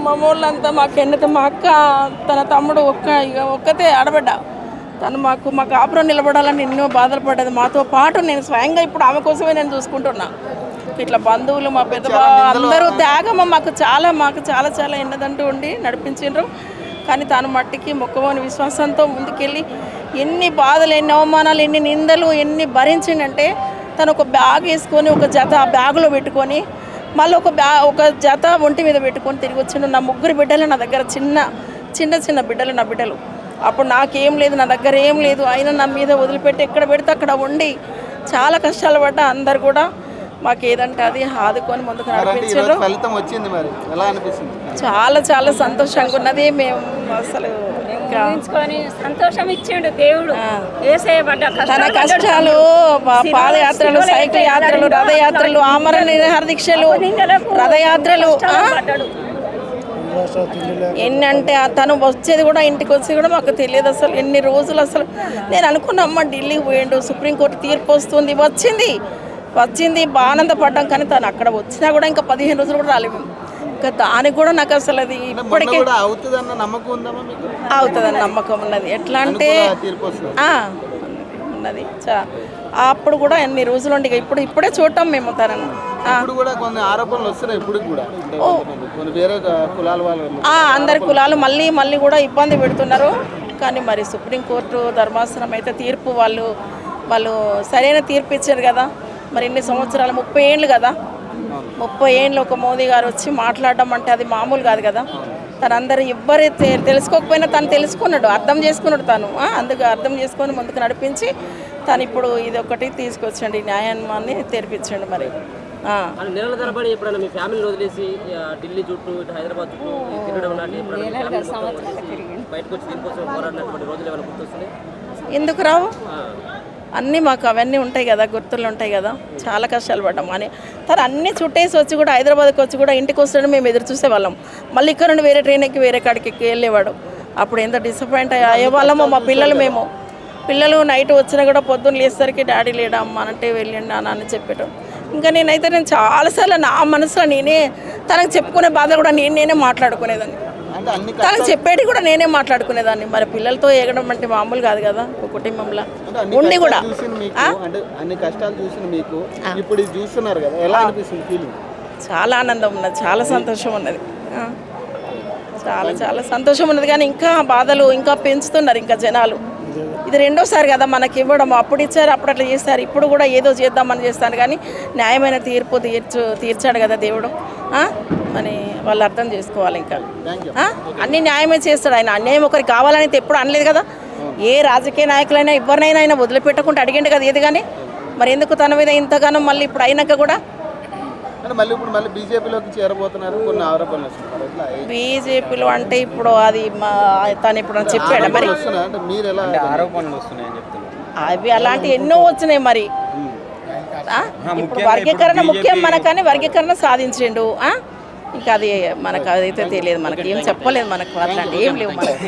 మా వాళ్ళంతా మాకెన్నతో మా అక్క తన తమ్ముడు ఒక్కతే ఆడబడ్డ తను మాకు కాపురం నిలబడాలని ఎన్నో బాధలు పడ్డది. మాతో పాటు నేను స్వయంగా ఇప్పుడు ఆమె కోసమే నేను చూసుకుంటున్నా. ఇట్లా బంధువులు మా పెద్ద అందరూ త్యాగమ్మ మాకు చాలా చాలా ఎన్నదంటూ ఉండి నడిపించారు. కానీ తాను మట్టికి మొక్కమోని విశ్వాసంతో ముందుకెళ్ళి ఎన్ని బాధలు, ఎన్ని అవమానాలు, ఎన్ని నిందలు ఎన్ని భరించిందంటే తను ఒక బ్యాగ్ వేసుకొని ఒక జత బ్యాగులో పెట్టుకొని మళ్ళీ ఒక జత ఒంటి మీద పెట్టుకొని తిరిగి వచ్చిండు. నా 3 బిడ్డలు నా దగ్గర చిన్న బిడ్డలు నా బిడ్డలు. అప్పుడు నాకేం లేదు, నా దగ్గర ఏం లేదు, అయినా నా మీద వదిలిపెట్టి ఎక్కడ పెడితే అక్కడ ఉండి చాలా కష్టాలు పడ్డా అందరు కూడా మాకు ఏదంటే అది ఆదుకొని ముందుకు నడిపించారు. చాలా చాలా సంతోషంగా ఉన్నది. మేము అసలు సంతోషం ఇచ్చిండు దేవుడు. తన కష్టాలు, పాదయాత్రలు, సైకిల్ యాత్రలు, రథయాత్రలు, ఆమరణ నిరాహార దీక్షలు, రథయాత్రలు ఎన్ని అంటే తను వచ్చేది కూడా ఇంటికి వచ్చేది కూడా మాకు తెలియదు అసలు. ఎన్ని రోజులు అసలు నేను అనుకున్నా అమ్మ ఢిల్లీకి పోయిండు, సుప్రీంకోర్టు తీర్పు వస్తుంది, వచ్చింది ఆనందపడ్డాం. కానీ తను అక్కడ వచ్చినా కూడా ఇంకా 15 రోజులు కూడా రాలేము. ఇంకా దానికి కూడా నాకు అసలు అది ఇప్పటికే అవుతుందన్న నమ్మకం ఉన్నది. ఎట్లా అంటే ఉన్నది అప్పుడు కూడా ఎన్ని రోజులు ఉండి ఇప్పుడే చూడటం మేము తనను. అందరి కులాలు మళ్ళీ కూడా ఇబ్బంది పెడుతున్నారు. కానీ మరి సుప్రీంకోర్టు ధర్మాసనం అయితే తీర్పు వాళ్ళు సరైన తీర్పు ఇచ్చారు కదా. మరి ఎన్ని సంవత్సరాలు, 30 ఏళ్ళు కదా, 30 ఏళ్ళు ఒక మోదీ గారు వచ్చి మాట్లాడడం అంటే అది మామూలు కాదు కదా. తనందరూ ఎవ్వరు తెలుసుకోకపోయినా తను తెలుసుకున్నాడు, అర్థం చేసుకున్నాడు. అందుకు అర్థం చేసుకొని ముందుకు నడిపించి తను ఇప్పుడు ఇది ఒకటి తీసుకొచ్చండి, న్యాయాన్ని తెరిపించండి. మరి నెలల తరబడి ఎప్పుడైనా మీ ఫ్యామిలీని వదిలేసి ఢిల్లీ చుట్టూ, హైదరాబాద్ చుట్టూ తిరగడం బయటకు వచ్చి దీనికోసం పోరాడినటువంటి రోజులు ఏమైనా గుర్తొస్తున్నాయి? ఎందుకు రావు? అన్నీ మాకు అవన్నీ ఉంటాయి కదా, గుర్తులు ఉంటాయి కదా. చాలా కష్టాలు పడ్డాం. అని తను అన్నీ చుట్టేసి వచ్చి కూడా హైదరాబాద్కి వచ్చి కూడా ఇంటికి వస్తాడు మేము ఎదురు చూసేవాళ్ళం. మళ్ళీ ఇక్కడ నుండి వేరే ట్రైన్ ఎక్కి వేరే కాడికి వెళ్ళేవాడు. అప్పుడు ఎంత డిసప్పాయింట్ అయ్యేవాళ్ళమో మా పిల్లలు నైట్ వచ్చినా కూడా పొద్దున్న లేసరికి డాడీ లేడా అమ్మ అంటే వెళ్ళండి అని చెప్పేటం. ఇంకా నేను చాలాసార్లు నా మనసులో తనకు చెప్పుకునే బాధ కూడా నేనే మాట్లాడుకునేదాన్ని, తనకు చెప్పేది కూడా నేనే మాట్లాడుకునేదాన్ని. మరి పిల్లలతో ఎగడం అంటే మామూలు కాదు కదా. ఒక కుటుంబంలో ఉండి కూడా చాలా ఆనందం ఉన్నది, చాలా సంతోషం ఉన్నది, చాలా సంతోషం ఉన్నది. కానీ ఇంకా బాధలు ఇంకా పెంచుతున్నారు ఇంకా జనాలు. ఇది రెండోసారి కదా మనకి ఇవ్వడం. అప్పుడు ఇచ్చారు, అప్పుడు అట్లా చేస్తారు, ఇప్పుడు కూడా ఏదో చేద్దామని చేస్తాను. కానీ న్యాయమైన తీర్పు తీర్చాడు కదా దేవుడు. అని వాళ్ళు అర్థం చేసుకోవాలి. ఇంకా అన్ని న్యాయమే చేస్తాడు ఆయన. అన్యాయం ఒకరికి కావాలని ఎప్పుడు అనలేదు కదా. ఏ రాజకీయ నాయకులైనా ఎవరినైనా ఆయన వదిలిపెట్టకుండా అడిగిండు కదా ఏది. కానీ మరి ఎందుకు తన మీద ఇంతగానో మళ్ళీ ఇప్పుడు అయినాక కూడా బీజేపీలో అంటే ఇప్పుడు అది తను ఇప్పుడు చెప్పాడు. మరి అవి అలాంటి ఎన్నో వచ్చినాయి. మరి ఇప్పుడు వర్గీకరణ ముఖ్యం మనకని వర్గీకరణ సాధించిండు. ఇంకా అది మనకు అదైతే తెలియదు, మనకి ఏం చెప్పలేదు, మనకు అట్లాంటి ఏం లేవు మనకి.